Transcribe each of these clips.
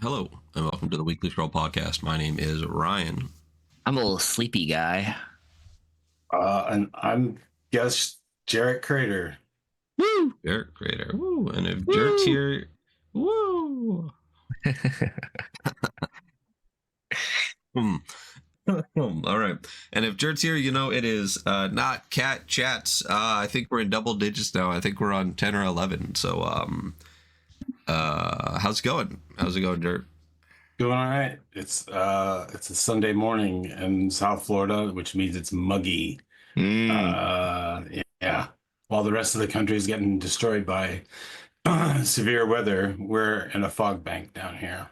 Hello, and welcome to the Weekly Scroll Podcast. My name is Ryan. I'm a little sleepy guy. And I'm guess Jarrett Crader. Woo! Jarrett Crader. Woo! And if Woo! Jarrett's here, woo! All right. And if Jarrett's here, you know it is not cat chats. I think we're in double digits now. I think we're on 10 or 11. So, how's it going? How's it going, Jarrett? Doing all right. It's a Sunday morning in South Florida, which means it's muggy. Yeah. While the rest of the country is getting destroyed by severe weather, we're in a fog bank down here.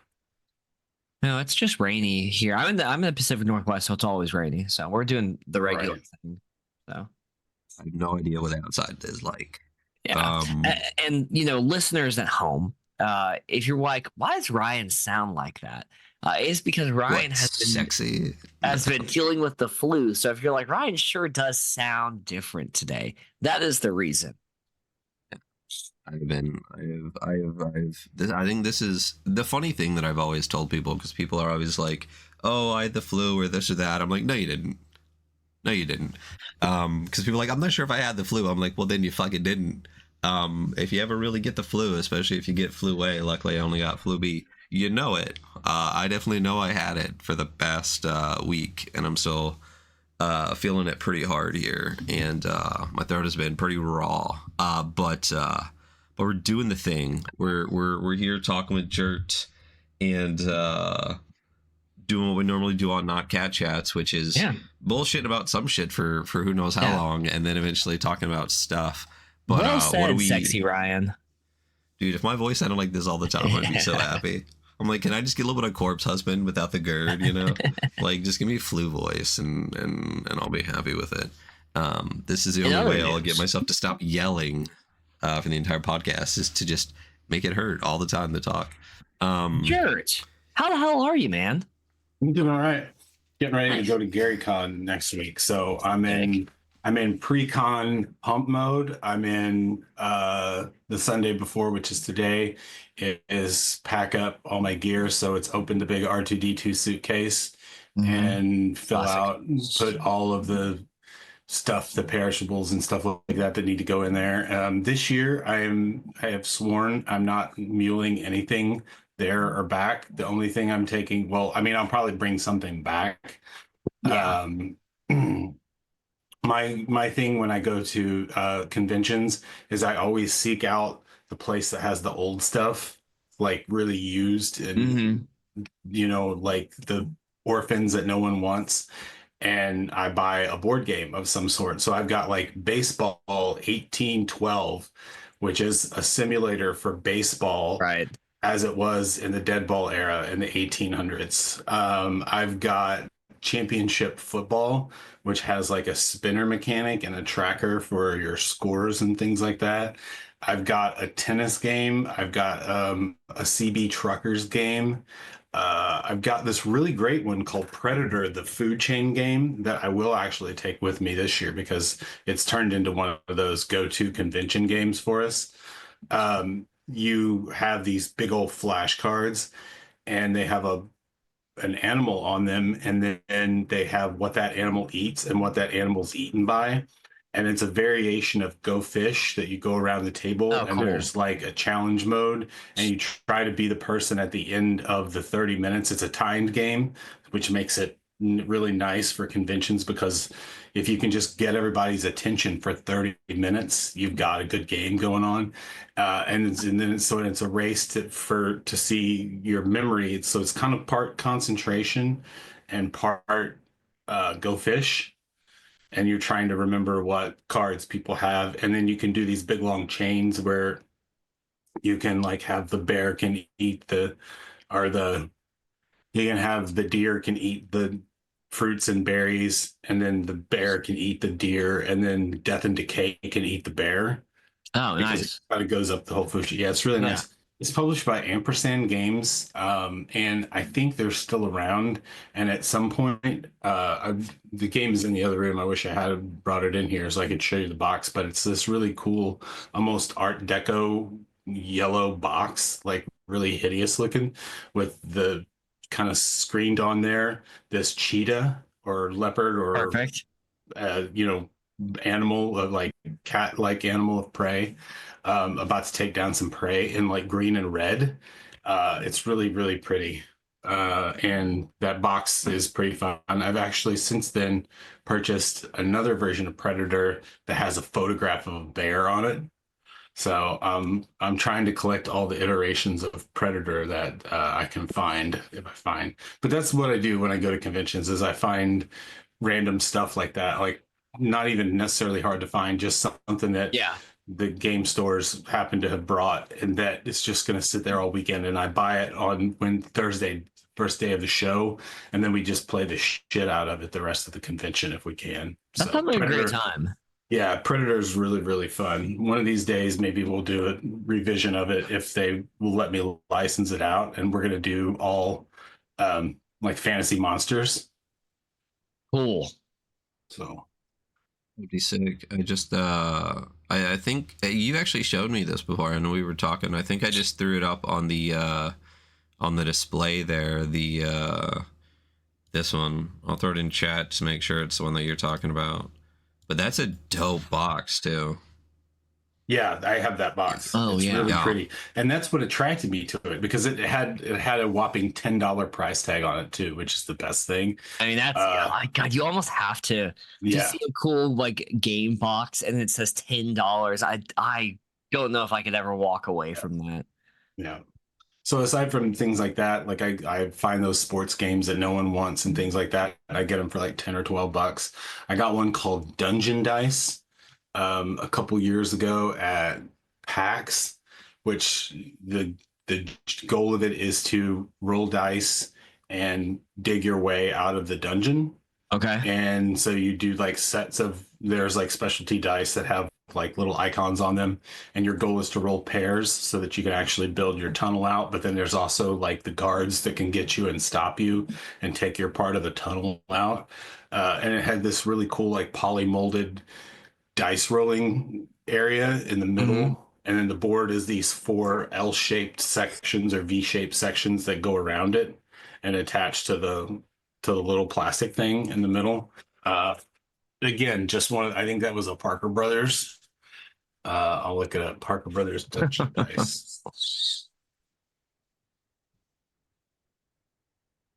No, it's just rainy here. I'm in the Pacific Northwest, so it's always rainy. So we're doing the regular thing. So I have no idea what outside is like. yeah. And you know, listeners at home, if you're like, why does Ryan sound like that? It's because Ryan has been dealing with the flu. So if you're like, Ryan sure does sound different today, that is the reason. I think this is the funny thing that I've always told people, because people are always like, oh, I had the flu or this or that. I'm like, no, you didn't. No, you didn't. Because people are like, I'm not sure if I had the flu. I'm like, well, then you fucking didn't. If you ever really get the flu, especially if you get flu A, luckily I only got flu B, you know it. I definitely know I had it for the past week, and I'm still feeling it pretty hard here, and my throat has been pretty raw. But we're doing the thing. We're here talking with Jarrett and doing what we normally do on Not Cat Chats, which is bullshit about some shit for who knows how long, and then eventually talking about stuff. But well said, what do we, sexy Ryan? Dude, if my voice sounded like this all the time, I'd be so happy. I'm like, can I just get a little bit of '𝗏𝗧 without the GERD, you know? Like, just give me a flu voice and I'll be happy with it. This is the only way I'll get myself to stop yelling for the entire podcast, is to just make it hurt all the time to talk. Jarrett, how the hell are you, man? I'm doing all right. Getting ready to go to GaryCon next week. So I'm in pre-con pump mode. I'm in the Sunday before, which is today, it is pack up all my gear. So it's open the big R2D2 suitcase and fill out, put all of the stuff, the perishables and stuff like that need to go in there. This year, I have sworn I'm not muling anything there or back. The only thing I'm taking, well, I mean, I'll probably bring something back. Yeah. My thing when I go to conventions is I always seek out the place that has the old stuff, like really used and you know, like the orphans that no one wants, and I buy a board game of some sort. So I've got like Baseball 1812, which is a simulator for baseball, right, as it was in the dead ball era in the 1800s. I've got Championship Football, which has like a spinner mechanic and a tracker for your scores and things like that. I've got a tennis game. I've got a CB Truckers game. I've got this really great one called Predator, the food chain game, that I will actually take with me this year because it's turned into one of those go-to convention games for us. You have these big old flashcards, and they have an animal on them, and then they have what that animal eats and what that animal's eaten by. And it's a variation of Go Fish that you go around the table, and there's like a challenge mode, and you try to be the person at the end of the 30 minutes. It's a timed game, which makes it really nice for conventions, because if you can just get everybody's attention for 30 minutes, you've got a good game going on. And then it's a race to see your memory. So it's kind of part concentration and part Go Fish. And you're trying to remember what cards people have. And then you can do these big long chains where you can like have the bear can eat you can have the deer can eat the fruits and berries, and then the bear can eat the deer, and then Death and Decay can eat the bear. Oh, nice. It kind of goes up the whole food. Yeah, it's really nice. It's published by Ampersand Games, and I think they're still around. And at some point, the game is in the other room. I wish I had brought it in here so I could show you the box, but it's this really cool, almost Art Deco yellow box, like really hideous looking, with the kind of screened on there this cheetah or leopard or Perfect. Animal of like cat-like animal of prey, about to take down some prey in like green and red. It's really, really pretty. And that box is pretty fun. I've actually since then purchased another version of Predator that has a photograph of a bear on it. So I'm trying to collect all the iterations of Predator that I can find if I find. But that's what I do when I go to conventions is I find random stuff like that, like not even necessarily hard to find, just something that the game stores happen to have brought and that it's just going to sit there all weekend. And I buy it on Thursday, first day of the show, and then we just play the shit out of it the rest of the convention if we can. That's probably a great time. Yeah, Predator is really, really fun. One of these days, maybe we'll do a revision of it if they will let me license it out, and we're going to do all like fantasy monsters. Cool. So it'd be sick. I just I think you actually showed me this before, and we were talking. I think I just threw it up on the display there. The this one. I'll throw it in chat to make sure it's the one that you're talking about. But that's a dope box too. Yeah, I have that box. Oh, it's yeah. really pretty. And that's what attracted me to it, because it had a whopping $10 price tag on it too, which is the best thing. I mean, that's my God, you almost have to see a cool like game box and it says $10. I don't know if I could ever walk away from that. Yeah. So aside from things like that, like I find those sports games that no one wants and things like that, and I get them for like 10 or 12 bucks. I got one called Dungeon Dice a couple years ago at PAX, which the goal of it is to roll dice and dig your way out of the dungeon. Okay. And so you do like sets of, there's like specialty dice that have like little icons on them, and your goal is to roll pairs so that you can actually build your tunnel out. But then there's also like the guards that can get you and stop you and take your part of the tunnel out. And it had this really cool like poly molded dice rolling area in the middle. And then the board is these 4 L-shaped sections or V-shaped sections that go around it and attach to the little plastic thing in the middle. Again, just one. I think that was a Parker Brothers. I'll look it up. Parker Brothers Dungeon Dice.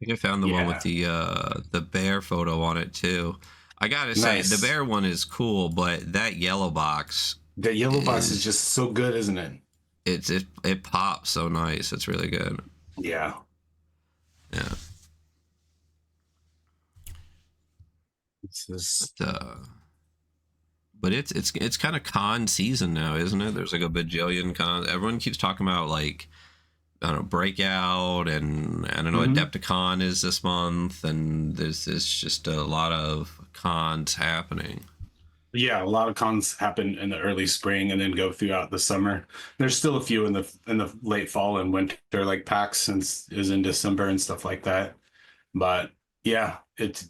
I think I found the one with the bear photo on it too. I gotta say, the bear one is cool, but that yellow box. The yellow box is just so good, isn't it? It pops so nice. It's really good. Yeah. Yeah. It's just, but it's kind of con season now, isn't it? There's like a bajillion cons. Everyone keeps talking about like, I don't know, Breakout, and I don't know, Adepticon is this month, and there's just a lot of cons happening. Yeah, a lot of cons happen in the early spring and then go throughout the summer. There's still a few in the late fall and winter, like PAX is in December and stuff like that. But yeah,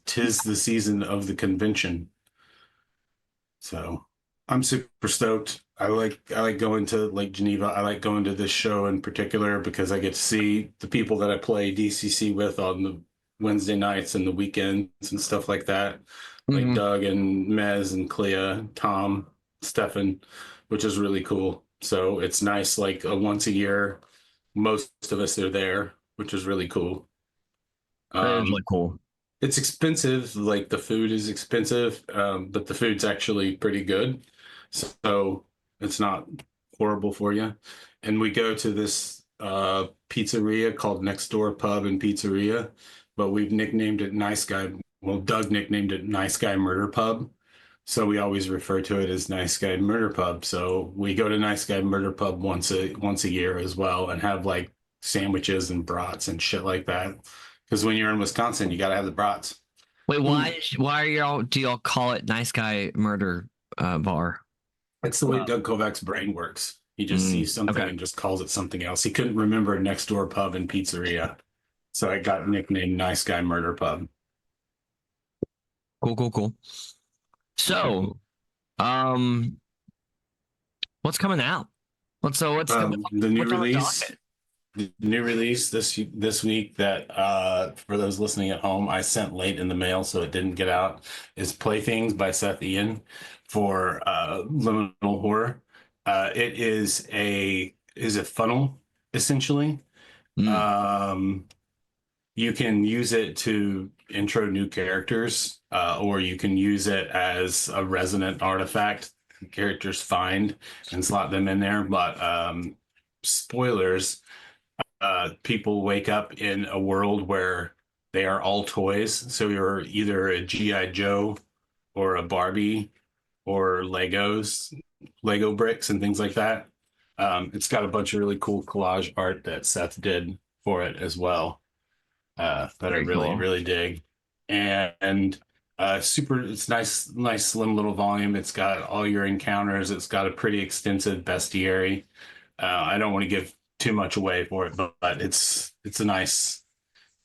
tis the season of the convention. So I'm super stoked. I like going to Lake Geneva. I like going to this show in particular because I get to see the people that I play DCC with on the Wednesday nights and the weekends and stuff like that. Like Doug and Mez and Clea, Tom, Stefan, which is really cool. So it's nice, like a once a year, most of us are there, which is really cool. That is really cool. It's expensive, like the food is expensive, but the food's actually pretty good. So it's not horrible for you. And we go to this pizzeria called Next Door Pub and Pizzeria, but we've nicknamed it Nice Guy. Well, Doug nicknamed it Nice Guy Murder Pub. So we always refer to it as Nice Guy Murder Pub. So we go to Nice Guy Murder Pub once a year as well and have like sandwiches and brats and shit like that. Because when you're in Wisconsin, you got to have the brats. Wait, why do y'all call it Nice Guy Murder Bar? That's the way Doug Kovacs' brain works. He just sees something and just calls it something else. He couldn't remember Next Door Pub and Pizzeria. So I got nicknamed Nice Guy Murder Pub. Cool. So, what's coming out? What's the new release? the new release this week that for those listening at home, I sent late in the mail, so it didn't get out, is Playthings by Seth Ian for Liminal Horror. It is a funnel essentially. You can use it to intro new characters, or you can use it as a resonant artifact characters find and slot them in there. But spoilers, people wake up in a world where they are all toys. So you're either a G.I. Joe or a Barbie or Lego bricks and things like that. It's got a bunch of really cool collage art that Seth did for it as well, that I really dig. And it's nice, slim little volume. It's got all your encounters. It's got a pretty extensive bestiary. I don't want to give too much away for it, but it's a nice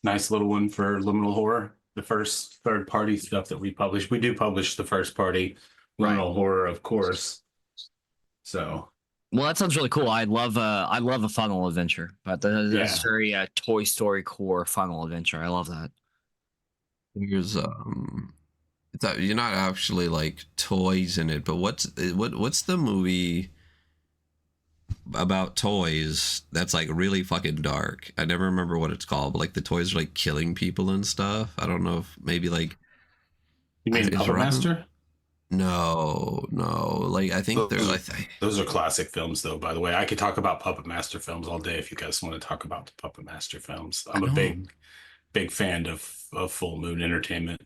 little one for Liminal Horror. The first third-party stuff that we publish. We do publish the first-party Liminal Horror, of course. So, well, that sounds really cool. I love a funnel adventure, but that's very Toy Story core funnel adventure. I love that. There's you're not actually like toys in it, but what's the movie about toys that's like really fucking dark? I never remember what it's called, but like the toys are like killing people and stuff. I don't know if maybe like, you mean Puppet Master? No. Like I think those are classic films, though. By the way, I could talk about Puppet Master films all day if you guys want to talk about the Puppet Master films. I'm a big fan of Full Moon Entertainment.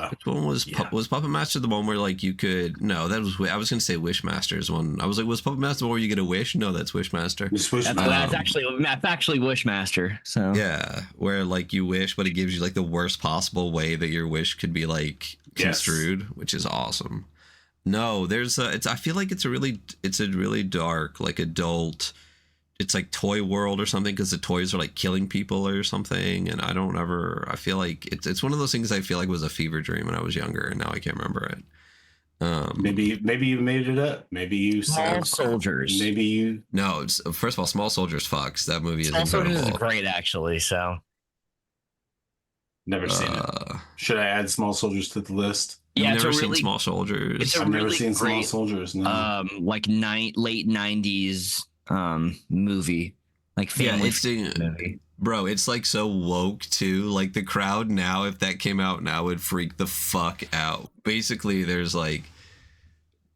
Which one was Puppet Master the one where like you could? No, that was I was gonna say Wishmaster's one. I was like, was Puppet Master the one where you get a wish? No, that's Wishmaster. That's actually Wishmaster. So yeah, where like you wish, but it gives you like the worst possible way that your wish could be like construed, which is awesome. No, there's I feel like it's a really dark like adult. It's like Toy World or something because the toys are like killing people or something, and I feel like it's one of those things I feel like was a fever dream when I was younger, and now I can't remember it. Maybe you made it up. Maybe you Small Soldiers. Maybe you. No, first of all, Small Soldiers fucks. That movie is Small incredible. Soldiers is great, actually. So never seen it. Should I add Small Soldiers to the list? Yeah, I've never seen Small Soldiers. I've never seen Small Soldiers. No. Like late 90s. Movie, like family movie. Bro, it's like so woke too. Like the crowd now, if that came out now, would freak the fuck out. Basically, there's like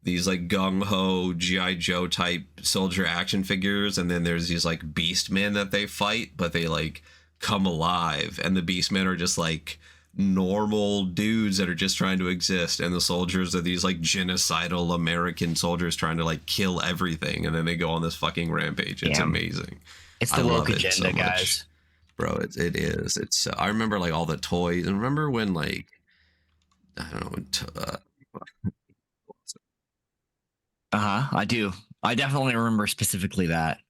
these like gung-ho G.I. Joe type soldier action figures, and then there's these like beast men that they fight, but they like come alive, and the beast men are just like normal dudes that are just trying to exist, and the soldiers are these like genocidal American soldiers trying to like kill everything, and then they go on this fucking rampage. It's amazing. It's the woke agenda, guys. Bro, it is. It's I remember like all the toys, and remember when like I don't know. I do. I definitely remember specifically that.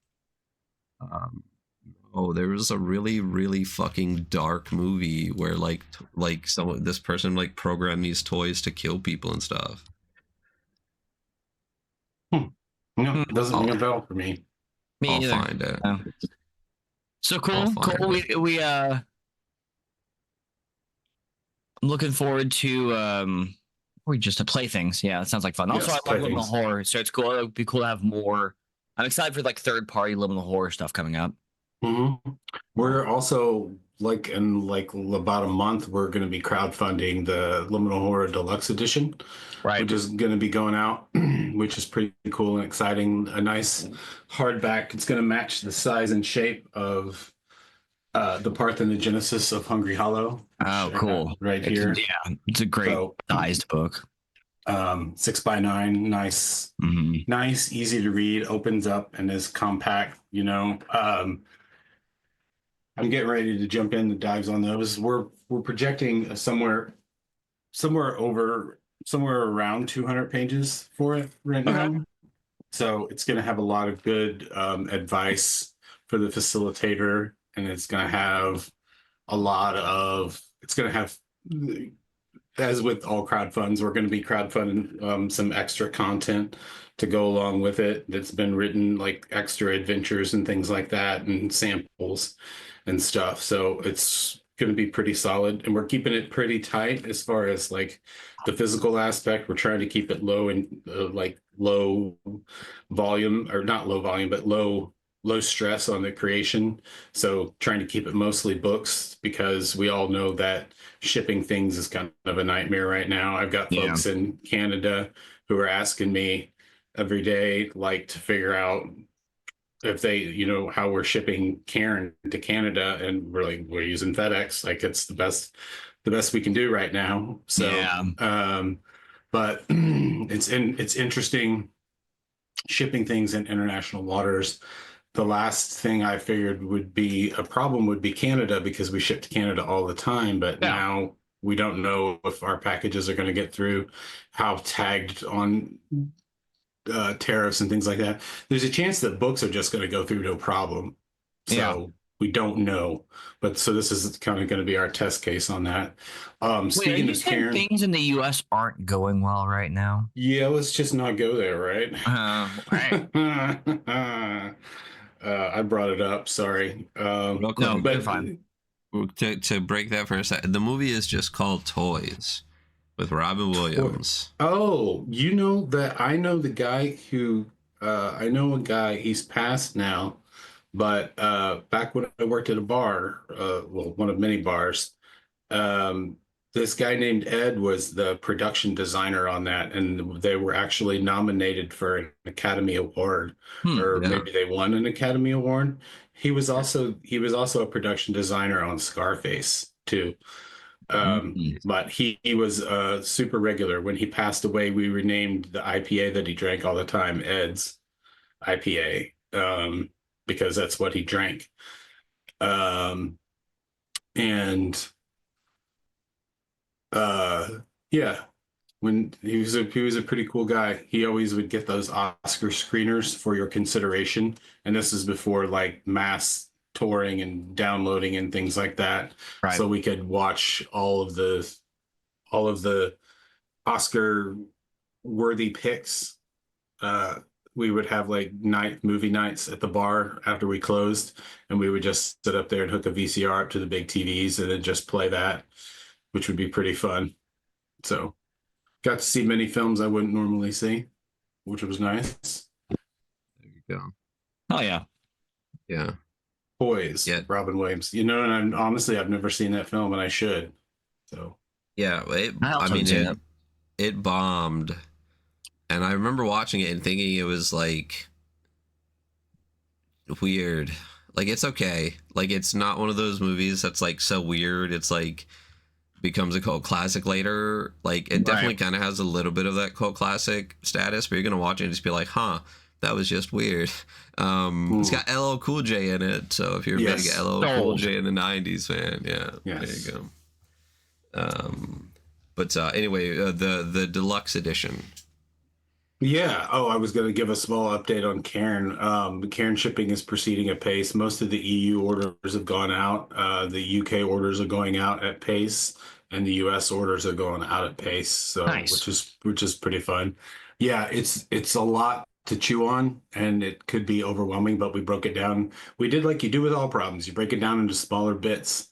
Oh, there was a really, really fucking dark movie where like this person like programmed these toys to kill people and stuff. No, it doesn't ring a bell for me. I'll find it. So cool. I'm looking forward to just to Playthings. Yeah, that sounds like fun. Also, I love Liminal Horror, so it's cool. It would be cool to have more. I'm excited for like third-party Liminal Horror stuff coming up. Mm-hmm. We're also in about a month, we're going to be crowdfunding the Liminal Horror Deluxe Edition, which is going to be going out, which is pretty cool and exciting. A nice hardback. It's going to match the size and shape of the Parthenogenesis of Hungry Hollow. Oh, cool! Here, it's a great sized book. 6x9, nice, nice, easy to read. Opens up and is compact. I'm getting ready to jump in the dives on those. We're projecting somewhere around 200 pages for it right now. So it's going to have a lot of good advice for the facilitator, and it's going to have as with all crowdfunds, we're going to be crowdfunding some extra content to go along with it that's been written, like extra adventures and things like that, and samples and stuff. So it's going to be pretty solid, and we're keeping it pretty tight as far as like the physical aspect. We're trying to keep it low and like low volume, or not low volume, but low stress on the creation. So trying to keep it mostly books, because we all know that shipping things is kind of a nightmare right now. I've got folks in Canada who are asking me every day, like, to figure out if they, you know, how we're shipping Cairn to Canada, and we're like, we're using FedEx. Like, it's the best we can do right now. So, but it's interesting shipping things in international waters. The last thing I figured would be a problem would be Canada, because we ship to Canada all the time, but now we don't know if our packages are going to get through, how tagged on tariffs and things like that. There's a chance that books are just going to go through no problem. So we don't know. But so this is kind of going to be our test case on that. Speaking of Karen, things in the US aren't going well right now. Yeah, let's just not go there, right? Right. I brought it up. Sorry. No, but fine. To break that for a second, the movie is just called Toys, with Robin Williams. Oh, you know that I know the guy who I know a guy. He's passed now, but back when I worked at a bar, well, one of many bars, this guy named Ed was the production designer on that, and they were actually nominated for an Academy Award, or maybe they won an Academy Award. He was also a production designer on Scarface too. But he was super regular. When he passed away, we renamed the IPA that he drank all the time Ed's IPA, because that's what he drank. Yeah, when he was a pretty cool guy. He always would get those Oscar screeners for your consideration, and this is before like mass touring and downloading and things like that. Right. So we could watch all of the Oscar worthy picks. We would have like movie nights at the bar after we closed, and we would just sit up there and hook a VCR up to the big TVs and then just play that, which would be pretty fun. So got to see many films I wouldn't normally see, which was nice. There you go. Oh yeah. Yeah. Boys, Robin Williams. You know, and honestly, I've never seen that film, and I should. So yeah, it bombed, and I remember watching it and thinking it was like weird. Like, it's okay. Like, it's not one of those movies that's like so weird it's like becomes a cult classic later. Like, it definitely kind of has a little bit of that cult classic status, but you're gonna watch it and just be like, huh, that was just weird. It's got LL Cool J in it, so if you're a big LL Cool J in the 90s fan, there you go. But anyway, the deluxe edition. Yeah. Oh, I was going to give a small update on Cairn. Cairn shipping is proceeding at pace. Most of the EU orders have gone out. The UK orders are going out at pace, and the US orders are going out at pace. So nice. which is pretty fun. Yeah, it's a lot to chew on, and it could be overwhelming, but we broke it down. We did like you do with all problems. You break it down into smaller bits.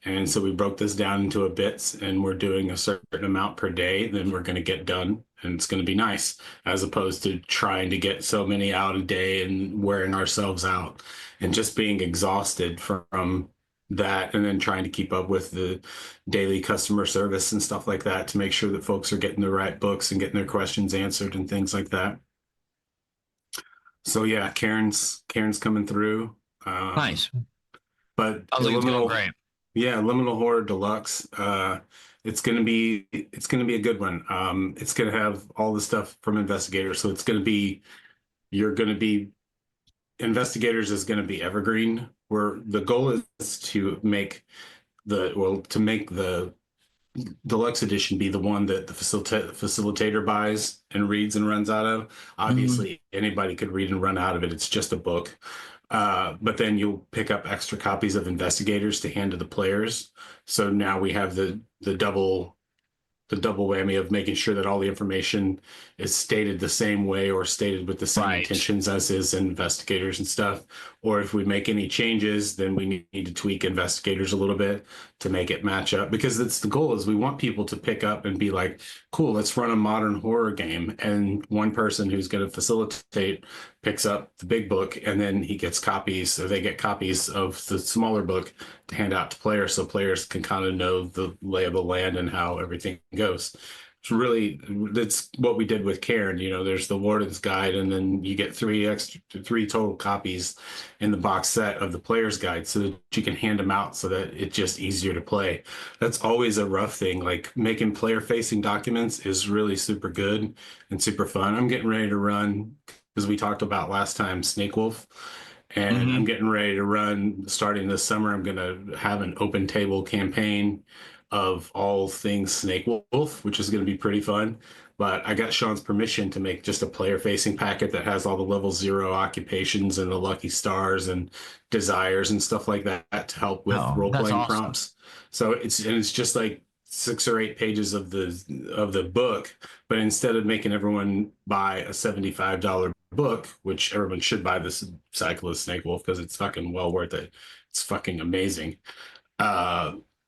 And so we broke this down into bits, and we're doing a certain amount per day, then we're going to get done, and it's going to be nice, as opposed to trying to get so many out a day and wearing ourselves out and just being exhausted from that, and then trying to keep up with the daily customer service and stuff like that to make sure that folks are getting the right books and getting their questions answered and things like that. So yeah, Karen's coming through. Nice. But Liminal Horror Deluxe. It's gonna be a good one. It's gonna have all the stuff from Investigators. So it's gonna be Investigators is gonna be evergreen. Where the goal is to make the deluxe edition be the one that the facilitator buys and reads and runs out of. Obviously, anybody could read and run out of it. It's just a book. But then you'll pick up extra copies of Investigators to hand to the players. So now we have the double the double whammy of making sure that all the information is stated the same way or stated with the same intentions as is investigators and stuff. Or if we make any changes, then we need to tweak investigators a little bit to make it match up, because that's the goal. Is we want people to pick up and be like, cool, let's run a modern horror game. And one person who's going to facilitate picks up the big book, and then he gets copies, or they get copies of the smaller book to hand out to players, so players can kind of know the lay of the land and how everything goes. It's really, that's what we did with Cairn. You know, there's the Warden's Guide, and then you get three total copies in the box set of the Player's Guide, so that you can hand them out so that it's just easier to play. That's always a rough thing. Like, making player-facing documents is really super good and super fun. I'm getting ready to run, because we talked about last time, Snake Wolf. And I'm getting ready to run, starting this summer, I'm going to have an open table campaign of all things Snake Wolf, which is going to be pretty fun. But I got Sean's permission to make just a player-facing packet that has all the level 0 occupations and the lucky stars and desires and stuff like that to help with role-playing prompts. So it's just like 6 or 8 pages of the book, but instead of making everyone buy a $75 book, which everyone should buy, this Cyclist Snake Wolf, because it's fucking well worth it. It's fucking amazing.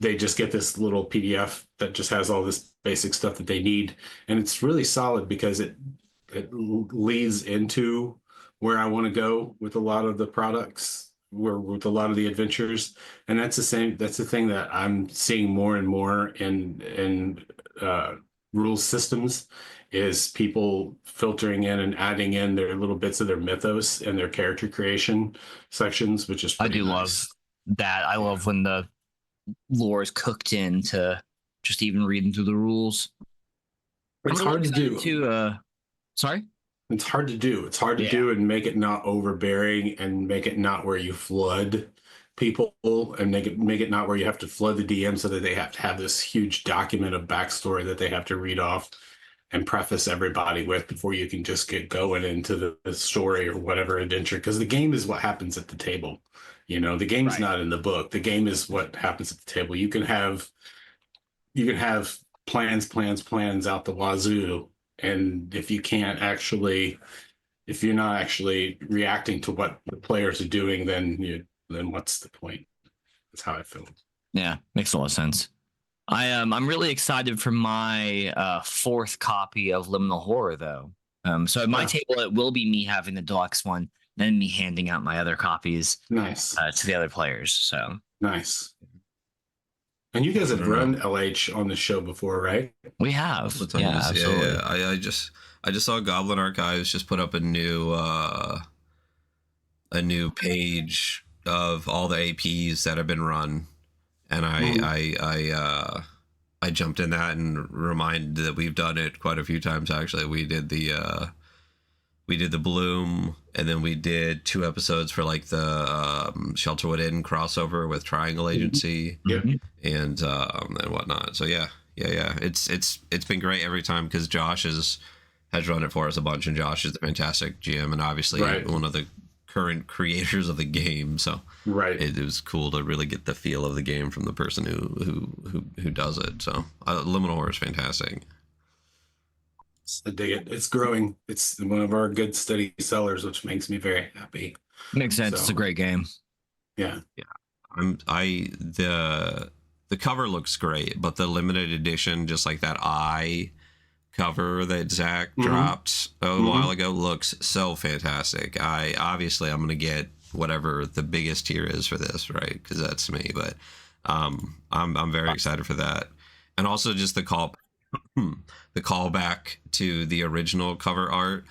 They just get this little PDF that just has all this basic stuff that they need, and it's really solid because it leads into where I want to go with a lot of the products, with a lot of the adventures. And that's the thing that I'm seeing more and more in rules systems, is people filtering in and adding in their little bits of their mythos and their character creation sections, which is pretty nice. Love that. I love when the lore is cooked into just even reading through the rules. It's hard to do. Sorry? It's hard to do. It's hard to do and make it not overbearing, and make it not where you flood people, and make it not where you have to flood the DM so that they have to have this huge document of backstory that they have to read off and preface everybody with before you can just get going into the story or whatever adventure. Because the game is what happens at the table. You know, the game's not in the book. The game is what happens at the table. You can have plans out the wazoo, and if you're not actually reacting to what the players are doing, then what's the point? That's how I feel. Yeah, makes a lot of sense. I'm really excited for my 4th copy of Liminal Horror, though. So at my table, it will be me having the deluxe one, then me handing out my other copies to the other players. So nice. And you guys have run LH on the show before, right? We have. Yeah, absolutely. Yeah. I just saw Goblin Archives just put up a new page of all the APs that have been run, and I jumped in that and reminded that we've done it quite a few times. Actually, we did the Bloom, and then we did 2 episodes for like the Shelterwood Inn crossover with Triangle Agency, and whatnot. So yeah. It's been great every time, because Josh has run it for us a bunch, and Josh is a fantastic GM, and obviously one of the current creators of the game. So it was cool to really get the feel of the game from the person who does it. So Liminal Horror is fantastic. I dig it. It's growing. It's one of our good steady sellers, which makes me very happy. Makes sense. It's a great game. Yeah. The cover looks great, but the limited edition, just like that eye cover that Zach dropped a while ago, looks so fantastic. I'm going to get whatever the biggest tier is for this, right? Because that's me. But I'm very excited for that, and also just the callback to the original cover art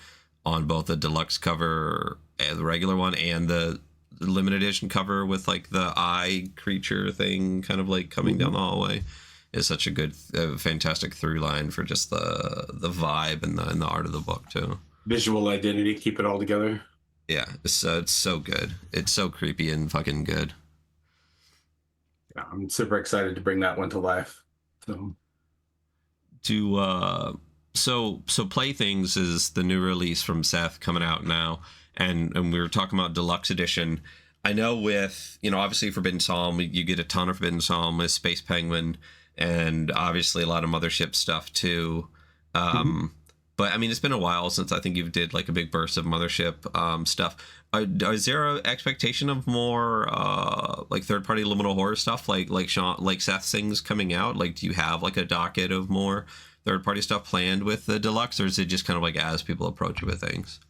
on both the deluxe cover, the regular one, and the limited edition cover with like the eye creature thing kind of like coming down the hallway is such a good, fantastic through line for just the vibe and the art of the book too. Visual identity, keep it all together. Yeah, it's so good. It's so creepy and fucking good. Yeah, I'm super excited to bring that one to life. So Playthings is the new release from Seth coming out now, and we were talking about deluxe edition. I know with, obviously Forbidden Psalm, you get a ton of Forbidden Psalm with Space Penguin, and obviously a lot of mothership stuff too. But I mean, it's been a while since I think you did like a big burst of mothership stuff. Is there an expectation of more like third-party liminal horror stuff, like Seth things coming out? Like, do you have like a docket of more third-party stuff planned with the deluxe, or is it just kind of like as people approach with things?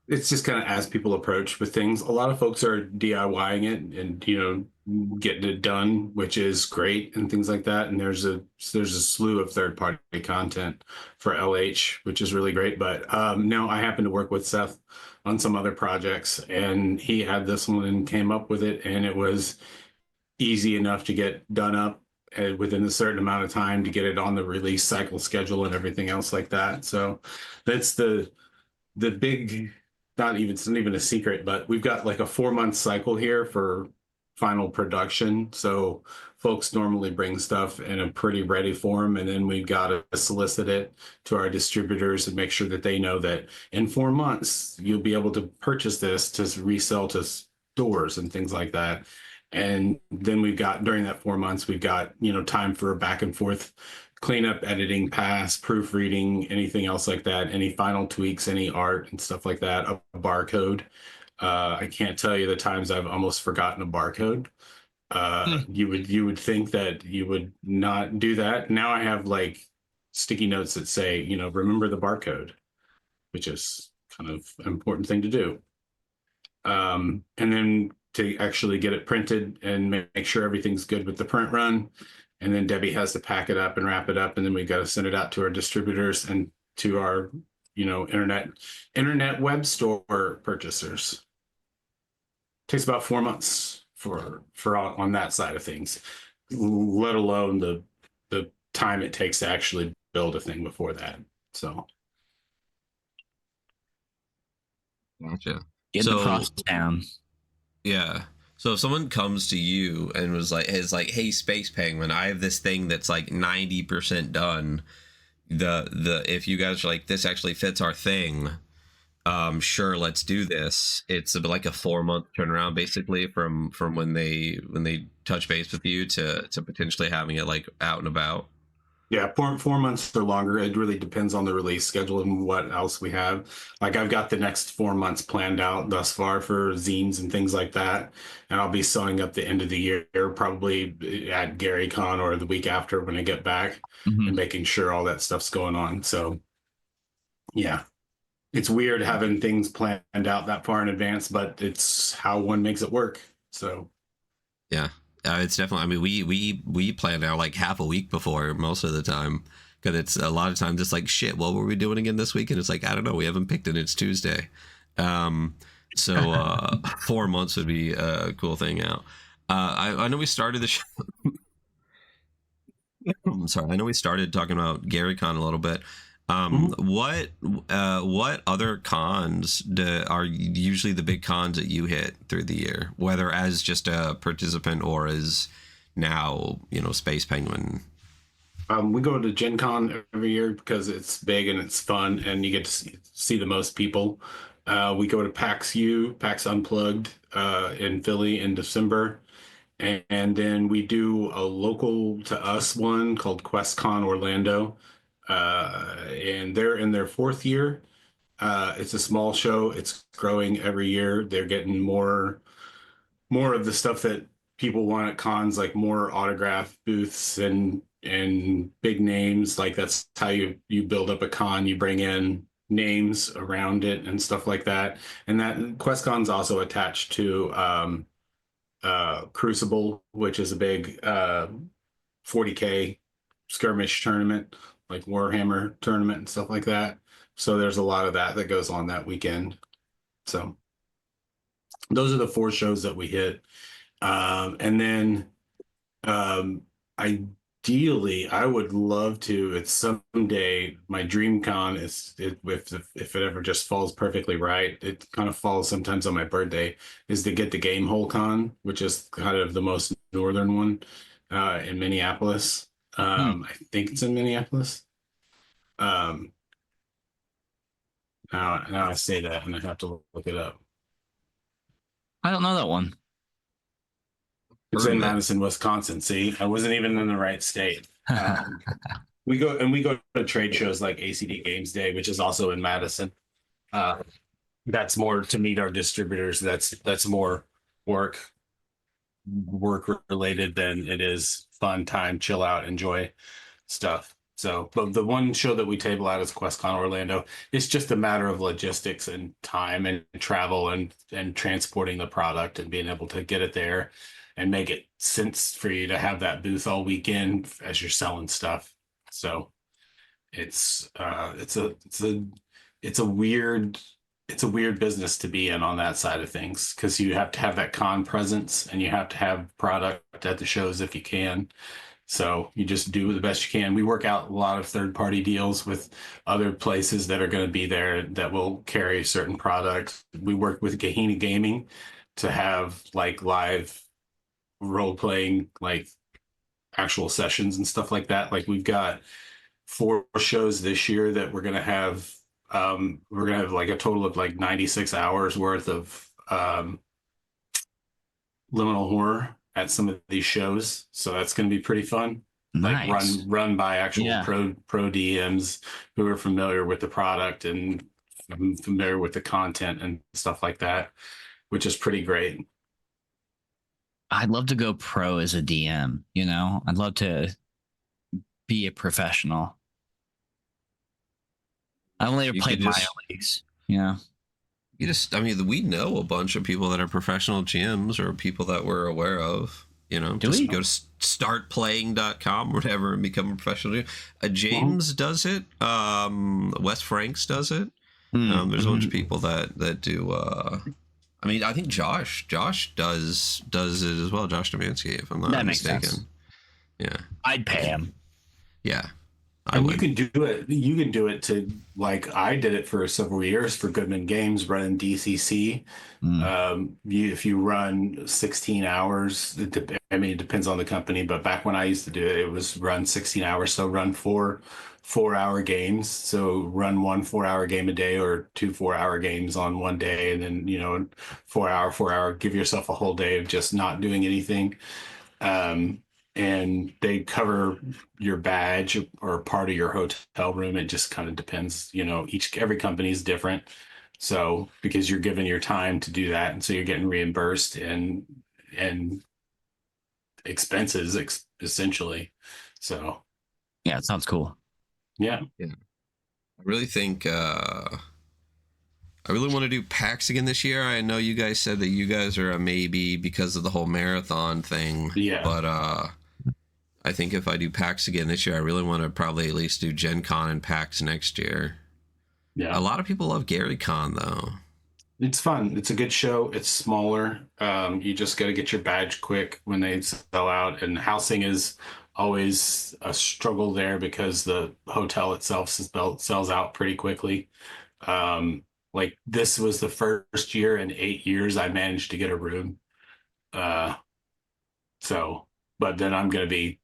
It's just kind of as people approach with things. A lot of folks are DIYing it and getting it done, which is great and things like that. And there's a slew of third party content for LH, which is really great. But no, I happen to work with Seth on some other projects, and he had this one and came up with it, and it was easy enough to get done up within a certain amount of time to get it on the release cycle schedule and everything else like that. So that's the big, it's not even a secret, but we've got like a 4-month cycle here for final production. So folks normally bring stuff in a pretty ready form, and then we've got to solicit it to our distributors and make sure that they know that in 4 months you'll be able to purchase this to resell to stores and things like that. And then we've got, during that 4 months, we've got, time for a back and forth cleanup, editing, pass, proofreading, anything else like that, any final tweaks, any art and stuff like that, a barcode. I can't tell you the times I've almost forgotten a barcode. You would think that you would not do that. Now I have like sticky notes that say, remember the barcode, which is kind of an important thing to do. And then to actually get it printed and make sure everything's good with the print run. And then Debbie has to pack it up and wrap it up. And then we got to send it out to our distributors and to our, internet web store purchasers. Takes about 4 months for on that side of things, let alone the time it takes to actually build a thing before that. So. Gotcha. Get the process down. Yeah. So if someone comes to you and was like, hey, Space Penguin, I have this thing that's like 90% done. If you guys are like, this actually fits our thing, sure, let's do this. It's like a 4-month turnaround basically from when they touch base with you to potentially having it like out and about. Yeah, 4 months or longer. It really depends on the release schedule and what else we have. Like I've got the next 4 months planned out thus far for zines and things like that. And I'll be sewing up the end of the year, probably at GaryCon or the week after when I get back, and making sure all that stuff's going on. So yeah, it's weird having things planned out that far in advance, but it's how one makes it work. So yeah. It's definitely, I mean, we plan out like half a week before most of the time, because it's a lot of times it's like, shit, what were we doing again this week? And it's like, I don't know, we haven't picked it, it's Tuesday. So 4 months would be a cool thing out. I know we started the show. I'm sorry, I know we started talking about GaryCon a little bit. What other cons are usually the big cons that you hit through the year, whether as just a participant or as now, Space Penguin? We go to Gen Con every year because it's big and it's fun and you get to see the most people. We go to PAX Unplugged in Philly in December. And then we do a local to us one called QuestCon Orlando. And they're in their 4th year. It's a small show. It's growing every year. They're getting more of the stuff that people want at cons, like more autograph booths and big names. Like that's how you build up a con. You bring in names around it and stuff like that. And that QuestCon's also attached to Crucible, which is a big 40K skirmish tournament, like Warhammer tournament and stuff like that. So there's a lot of that goes on that weekend. So those are the 4 shows that we hit. And then ideally, I would love to, it's someday, my dream con if it ever just falls perfectly right, it kind of falls sometimes on my birthday, is to get the Game Hole Con, which is kind of the most northern one in Minneapolis. I think it's in Minneapolis. Now I say that and I have to look it up. I don't know that one. It's in Madison, Wisconsin. See, I wasn't even in the right state. We go to trade shows like ACD Games Day, which is also in Madison. That's more to meet our distributors. That's more work related than it is fun time, chill out, enjoy stuff. So, but the one show that we table out is QuestCon Orlando. It's just a matter of logistics and time and travel and transporting the product and being able to get it there and make it sense for you to have that booth all weekend as you're selling stuff. So it's a weird business to be in on that side of things, because you have to have that con presence and you have to have product at the shows if you can. So you just do the best you can. We work out a lot of third-party deals with other places that are going to be there that will carry certain products. We work with 𝗣𝗲𝗃 Gaming to have like live role-playing, like actual sessions and stuff like that. Like we've got 4 shows this year that we're going to have like a total of like 96 hours worth of Liminal Horror at some of these shows. So that's going to be pretty fun. Nice. Like run by actual pro DMs who are familiar with the product and familiar with the content and stuff like that, which is pretty great. I'd love to go pro as a DM, you know? I'd love to be a professional. I only ever played minor leagues, you know? I mean, we know a bunch of people that are professional GMs or people that we're aware of, you know. Go to startplaying.com or whatever and become a professional GM. James does it. Wes Franks does it. There's a bunch of people that do. I mean, I think Josh does it as well. Josh Demansky, if I'm not mistaken. Sense. Yeah, I'd pay him. Yeah. And you can do it to, like, I did it for several years for Goodman Games running DCC. If you run 16 hours, I mean, it depends on the company, but back when I used to do it, it was run 16 hours. So run 4-hour games. So run 1 4-hour game a day or 2 4-hour games on one day. And then, you know, 4 hour, give yourself a whole day of just not doing anything. And they cover your badge or part of your hotel room. It just kind of depends, you know, every company is different. So because you're given your time to do that, and so you're getting reimbursed and expenses essentially. So yeah, it sounds cool. Yeah. I really think I really want to do PAX again this year. I know you guys said that you guys are a maybe because of the whole marathon thing. Yeah. But I think if I do PAX again this year, I really want to probably at least do Gen Con and PAX next year. Yeah. A lot of people love Gary Con though. It's fun. It's a good show. It's smaller. You just got to get your badge quick when they sell out, and housing is always a struggle there because the hotel itself sells out pretty quickly. Like this was the first year in 8 years I managed to get a room. But then I'm gonna be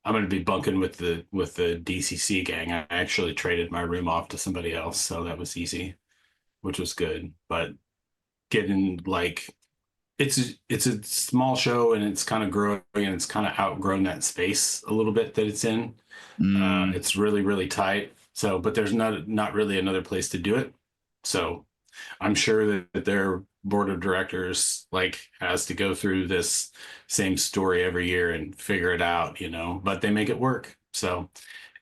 bunking with the DCC gang. I actually traded my room off to somebody else, so that was easy, which was good. But getting like it's a small show and it's kind of growing and it's kind of outgrown that space a little bit that it's in. It's really, really tight. So, but there's not really another place to do it. So I'm sure that their board of directors like has to go through this same story every year and figure it out, you know, but they make it work. So,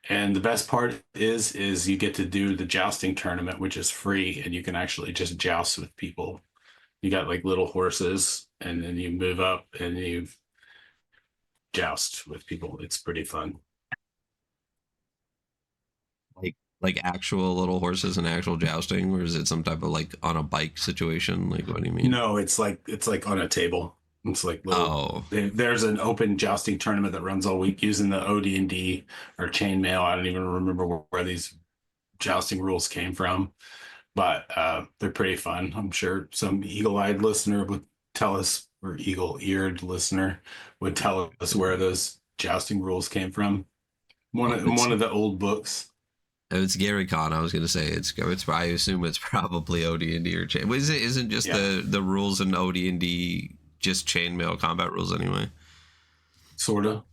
and the best part is you get to do the jousting tournament, which is free, and you can actually just joust with people. You got like little horses, and then you move up and you joust with people. It's pretty fun. Like actual little horses and actual jousting, or is it some type of like on a bike situation? Like, what do you mean? No, it's like on a table. It's like there's an open jousting tournament that runs all week using the OD&D or chainmail. I don't even remember where these jousting rules came from, but they're pretty fun. I'm sure some eagle-eyed listener would tell us, or eagle-eared listener would tell us where those jousting rules came from. One of the old books. It's Gary Con. I was going to say it's. I assume it's probably OD&D or chain. Isn't just the rules in OD&D just chainmail combat rules anyway? Sorta.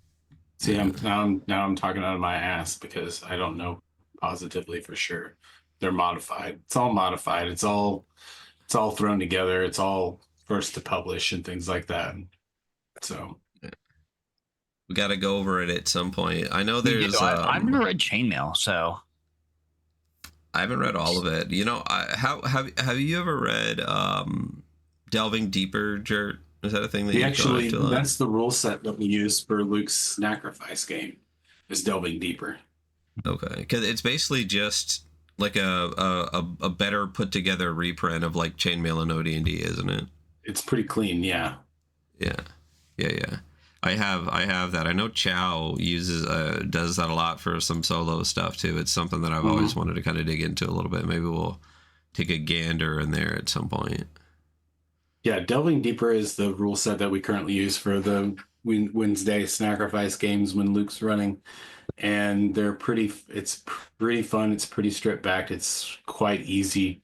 See, now I'm talking out of my ass because I don't know positively for sure. They're modified. It's all modified. It's all thrown together. It's all first to publish and things like that. So we got to go over it at some point. I know there's. I've never read Chainmail, so I haven't read all of it. You know, have you ever read Delving Deeper, Jarrett? Is that a thing that you actually? That's the rule set that we use for Luke's Sacrifice game. Is Delving Deeper. Okay, because it's basically just like a better put together reprint of like Chainmail and OD&D, isn't it? It's pretty clean, yeah. Yeah. I have that. I know Chow does that a lot for some solo stuff too. It's something that I've always wanted to kind of dig into a little bit. Maybe we'll take a gander in there at some point. Yeah, Delving Deeper is the rule set that we currently use for the Wednesday Sacrifice games when Luke's running, and it's pretty fun. It's pretty stripped back. It's quite easy.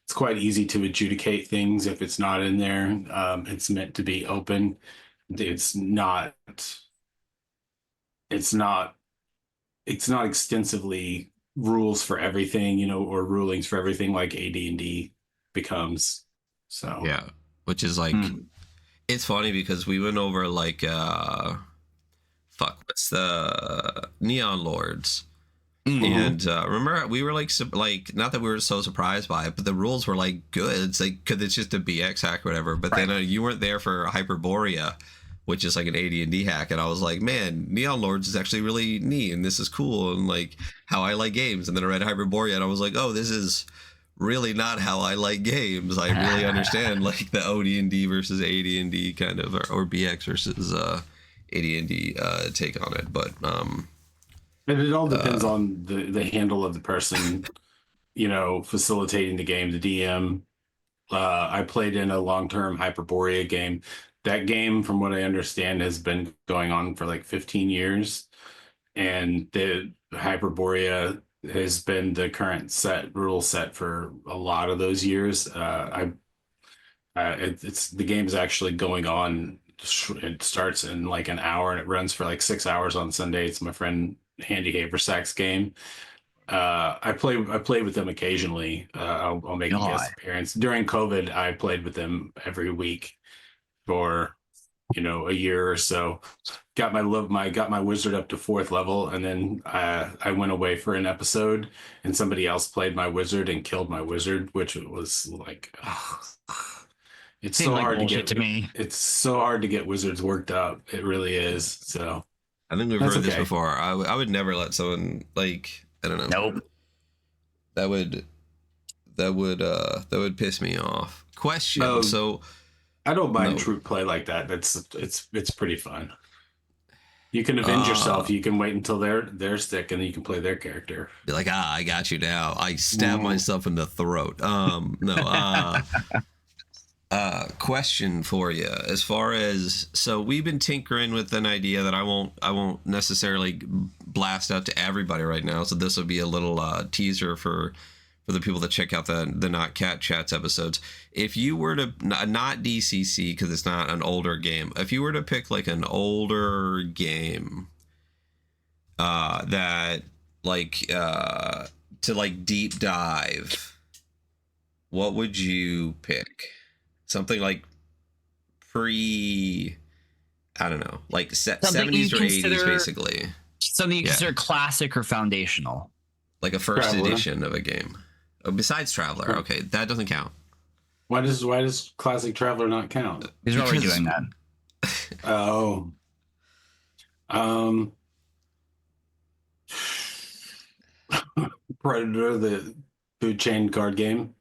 It's quite easy to adjudicate things if it's not in there. It's meant to be open. It's not extensively rules for everything, you know, or rulings for everything like AD&D becomes. So yeah, which is like it's funny because we went over like what's the Neon Lords. And remember, we were like not that we were so surprised by it, but the rules were like good. It's like because it's just a BX hack or whatever. But then you weren't there for Hyperborea, which is like an AD&D hack, and I was like, man, Neon Lords is actually really neat, and this is cool, and like how I like games. And then I read Hyperborea, and I was like, oh, this is really not how I like games. I really understand like the OD&D versus AD&D kind of, or BX versus AD&D take on it, but and it all depends on the handle of the person, you know, facilitating the game, the DM. I played in a long-term Hyperborea game. That game, from what I understand, has been going on for like 15 years. And the Hyperborea has been the current rule set for a lot of those years. The game is actually going on. It starts in like an hour and it runs for like 6 hours on Sunday. It's my friend Handy Haversack's game. I play with them occasionally. I'll make a guest appearance. During COVID, I played with them every week for, you know, a year or so. Got my wizard up to 4th level, and then I went away for an episode, and somebody else played my wizard and killed my wizard, which was like, it's so hard to me. It's so hard to get wizards worked up. It really is. So I think we've heard this before. I would never let someone like, I don't know. Nope. That would piss me off. Question. So I don't mind troop play like that. It's pretty fun. You can avenge yourself. You can wait until their stick, and then you can play their character. Be like, I got you now. I stab myself in the throat. Question for you. As far as, so we've been tinkering with an idea that I won't necessarily blast out to everybody right now. So this will be a little teaser for the people that check out the Not Cat Chats episodes. If you were to not DCC, because it's not an older game, if you were to pick like an older game that like to like deep dive, what would you pick? Something like I don't know, like 70s or 80s, basically. Something you consider classic or foundational. Like a first edition of a game. Oh, besides Traveler. Okay, that doesn't count. Why does Classic Traveler not count? Because we're already doing that. Oh. Predator, the food chain card game.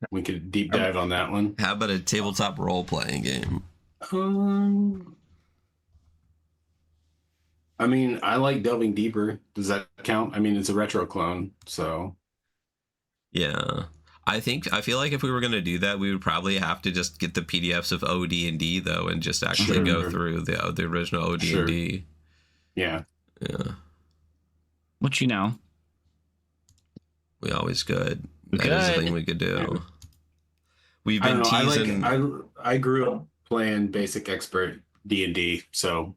We could deep dive on that one. How about a tabletop role-playing game? I mean, I like Delving Deeper. Does that count? I mean, it's a retro clone, so. Yeah. I feel like if we were going to do that, we would probably have to just get the PDFs of OD&D, though, and just actually go through the original OD&D. Sure. Yeah. Yeah. What you know? We always could. That is a thing we could do. We've been teasing. I grew up playing Basic Expert D&D, so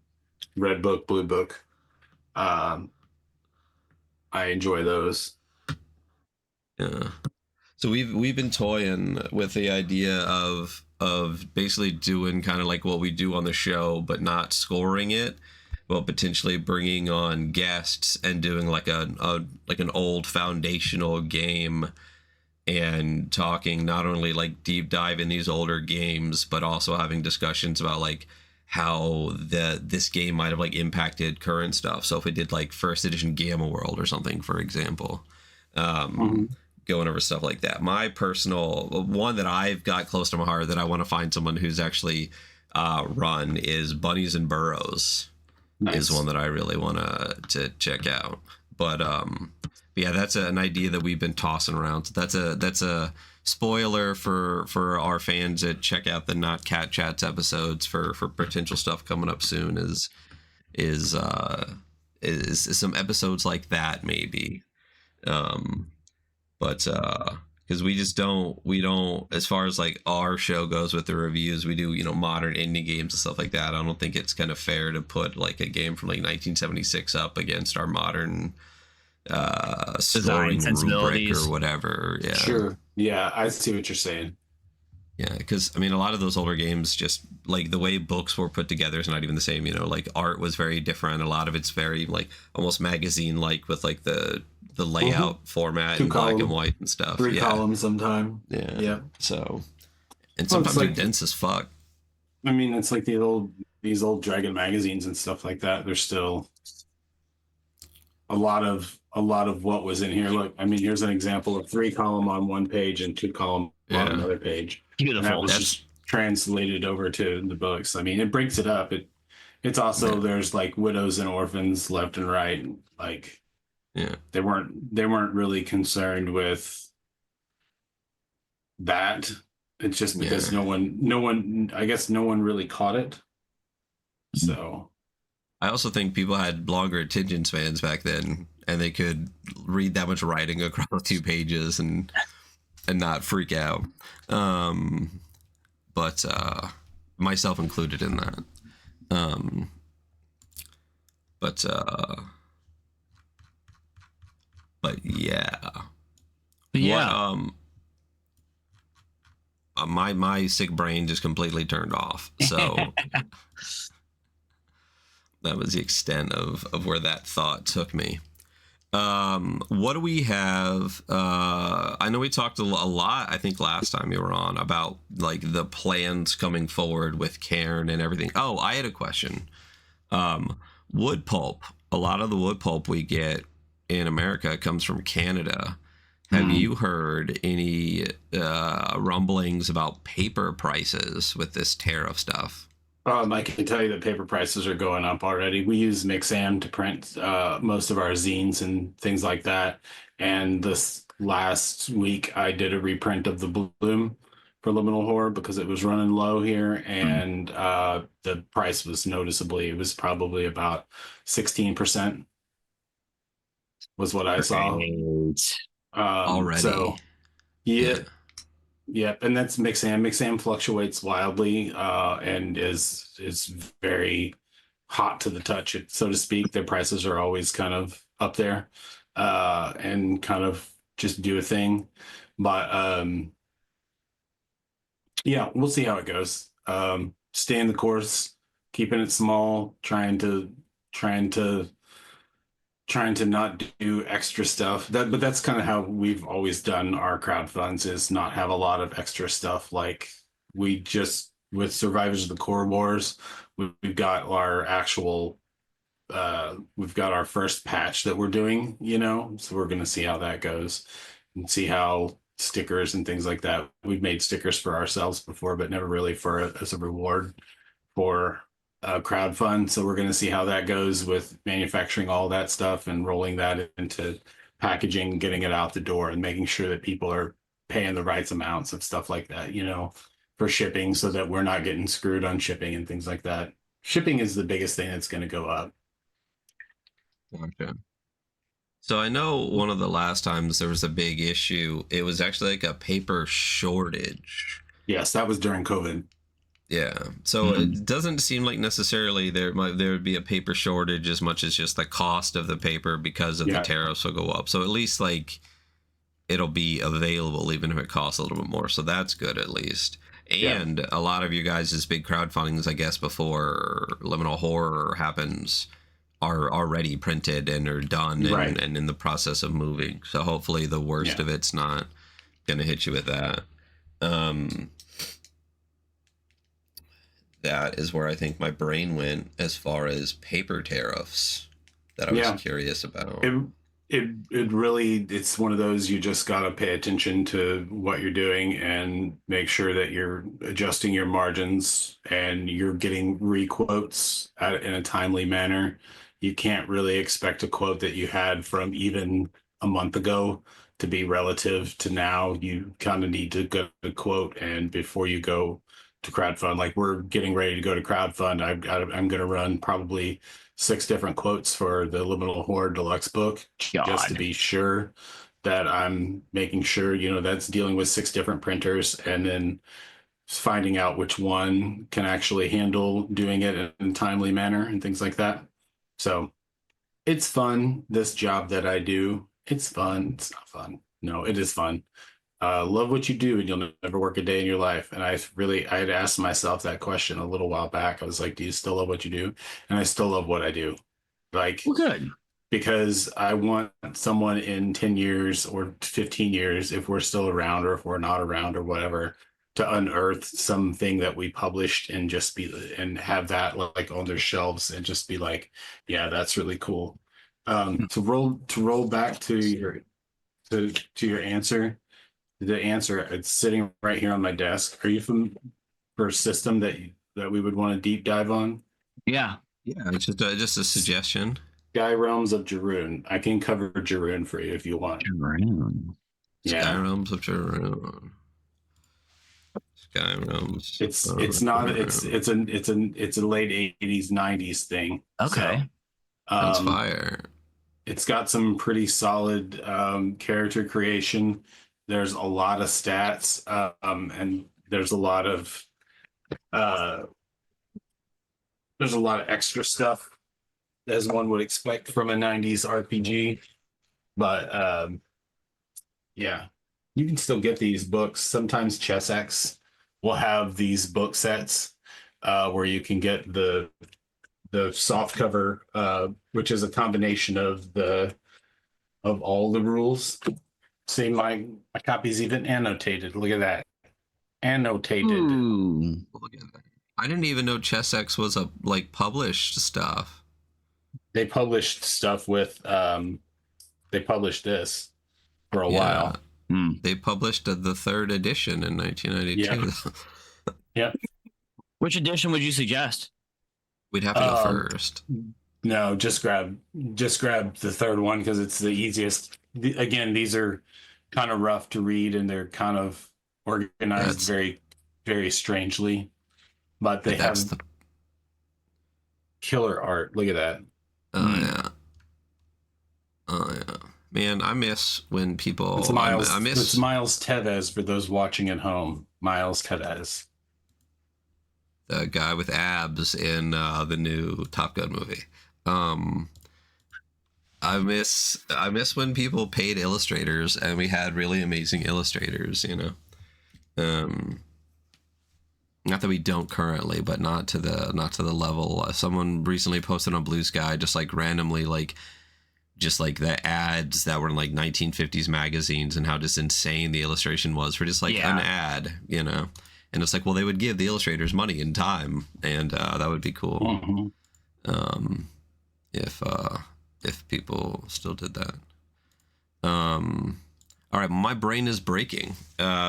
Red Book, Blue Book. Um, I enjoy those. Yeah. So we've been toying with the idea of basically doing kind of like what we do on the show, but not scoring it, but potentially bringing on guests and doing like a like an old foundational game and talking not only like deep dive in these older games, but also having discussions about like how this game might have like impacted current stuff. So if we did like first edition Gamma World or something, for example, going over stuff like that. My personal one that I've got close to my heart that I want to find someone who's actually run is Bunnies and Burrows. Nice. Is one that I really want to check out. But yeah, that's an idea that we've been tossing around. So that's a spoiler for our fans that check out the Not Cat Chats episodes for potential stuff coming up soon. Is some episodes like that maybe. But because we don't as far as like our show goes with the reviews, we do, you know, modern indie games and stuff like that. I don't think it's kind of fair to put like a game from like 1976 up against our modern scoring rubric or whatever. Yeah, sure. Yeah, I see what you're saying. Yeah, because I mean, a lot of those older games, just like the way books were put together is not even the same. You know, like art was very different. A lot of it's very like almost magazine like with like the layout format and black and white and stuff. 3 columns sometime. Yeah. So, and sometimes they're dense as fuck. I mean, it's like these old Dragon magazines and stuff like that. There's still a lot of what was in here. Look, I mean, here's an example of 3 column on one page and 2 column on another page. Beautiful. And that was just translated over to the books. I mean, it breaks it up. It's also there's like widows and orphans left and right. Like, they weren't really concerned with that. It's just because no one I guess no one really caught it. So I also think people had longer attention spans back then, and they could read that much writing across 2 pages and not freak out. But myself included in that. But yeah. What, my sick brain just completely turned off. So that was the extent of where that thought took me. What do we have? I know we talked a lot, I think last time you were on, about like the plans coming forward with Cairn and everything. Oh, I had a question. Wood pulp. A lot of the wood pulp we get in America comes from Canada. Have you heard any rumblings about paper prices with this tariff stuff? I can tell you that paper prices are going up already. We use Mixam to print most of our zines and things like that. And this last week, I did a reprint of the Bloom for Liminal Horror because it was running low here, and the price was noticeably. It was probably about 16%. Was what I saw. Already. So, yeah, and that's Mixam. Mixam fluctuates wildly and is very hot to the touch, so to speak. Their prices are always kind of up there and kind of just do a thing. But yeah, we'll see how it goes. Staying the course, keeping it small, trying to not do extra stuff. But that's kind of how we've always done our crowdfunds, is not have a lot of extra stuff. Like we just, with Survivors of the Core Wars, we've got our actual we've got our first patch that we're doing, you know, so we're going to see how that goes and see how stickers and things like that. We've made stickers for ourselves before, but never really as a reward for crowdfund. So we're going to see how that goes with manufacturing all that stuff and rolling that into packaging, getting it out the door, and making sure that people are paying the right amounts of stuff like that, you know, for shipping, so that we're not getting screwed on shipping and things like that. Shipping is the biggest thing that's going to go up. Okay. So I know one of the last times there was a big issue, it was actually like a paper shortage. Yes, that was during COVID. Yeah. So it doesn't seem like necessarily there would be a paper shortage as much as just the cost of the paper because of the tariffs will go up. So at least like it'll be available even if it costs a little bit more. So that's good at least. And a lot of you guys' big crowdfundings, I guess, before Liminal Horror happens are already printed and are done and in the process of moving. So hopefully the worst of it's not going to hit you with that. That is where I think my brain went as far as paper tariffs that I was curious about. It really, it's one of those, you just got to pay attention to what you're doing and make sure that you're adjusting your margins and you're getting requotes in a timely manner. You can't really expect a quote that you had from even a month ago to be relative to now. You kind of need to get a quote, and before you go to crowdfund, like we're getting ready to go to crowdfund, I'm going to run probably 6 different quotes for the Liminal Horror deluxe book, just to be sure that I'm making sure, you know, that's dealing with 6 different printers, and then finding out which one can actually handle doing it in a timely manner and things like that. So it's fun, this job that I do. It's fun. It's not fun. No, it is fun. Love what you do and you'll never work a day in your life. And I had asked myself that question a little while back. I was like, do you still love what you do? And I still love what I do. Like, well, good. Because I want someone in 10 years or 15 years, if we're still around or if we're not around or whatever, to unearth something that we published and just and have that like on their shelves and just be like, yeah, that's really cool. To roll back to your answer. The answer, it's sitting right here on my desk. Are you familiar for a system that we would want to deep dive on? Yeah. It's just a suggestion. 𝗣𝗲 of Jarrett. I can cover Jarrett for you if you want. 𝗣𝗲 of Jarrett. 𝗣𝗲. It's a late 80s 90s thing. Okay. So, that's fire. It's got some pretty solid character creation. There's a lot of stats, and there's a lot of extra stuff, as one would expect from a 90s RPG. But yeah, you can still get these books. Sometimes ChessX will have these book sets where you can get the soft cover, which is a combination of all the rules. See, my copy's even annotated. Look at that. Annotated. Ooh. Look at that. I didn't even know ChessX was a published stuff. They published stuff with they published this for a while. They published the 3rd edition in 1992. Yeah. Which edition would you suggest? We'd have to go first. No, just grab the 3rd one because it's the easiest. Again, these are kind of rough to read and they're kind of organized very, very strangely, but they have killer art. Look at that. Oh yeah, man. I miss when people. It's Miles. It's 𝗏𝗏𝗏 for those watching at home. 𝗏𝗏𝗏. The guy with abs in the new Top Gun movie. I miss when people paid illustrators and we had really amazing illustrators, you know. Not that we don't currently, but not to the level. Someone recently posted on Blue Sky just like randomly just like the ads that were in like 1950s magazines and how just insane the illustration was for just like an ad, you know. And it's like, well, they would give the illustrators money and time, and that would be cool. If people still did that. All right, my brain is breaking.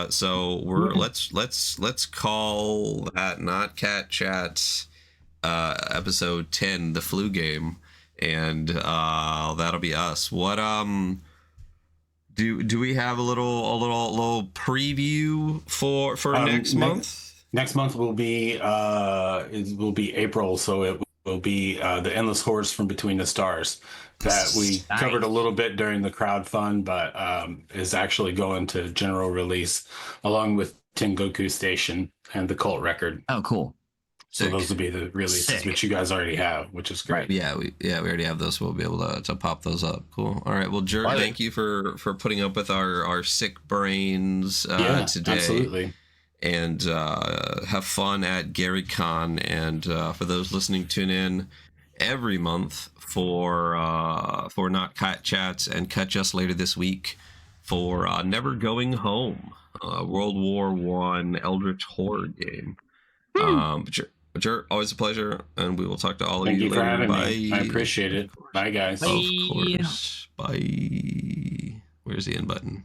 So let's call that Not Cat Chat episode 10 the flu game, and that'll be us. What do we have a little preview for next month? Next month will be April, so it will be the Endless Horrors from Between the Stars that we covered a little bit during the crowdfund, but is actually going to general release along with Tengoku Station and the Cult record. Oh, cool. So those will be the releases, which you guys already have, which is great. Yeah, we already have those. So we'll be able to pop those up. Cool. All right. Well, Jarrett, thank you for putting up with our sick brains today. Absolutely. And have fun at GaryCon. And for those listening, tune in every month for Not Cat Chats, and catch us later this week for Never Going Home, World War I Eldritch horror game. Jarrett, always a pleasure, and we will talk to all of you later. Thank you for having me. I appreciate it. Bye, guys. Of course. Bye. Where's the end button?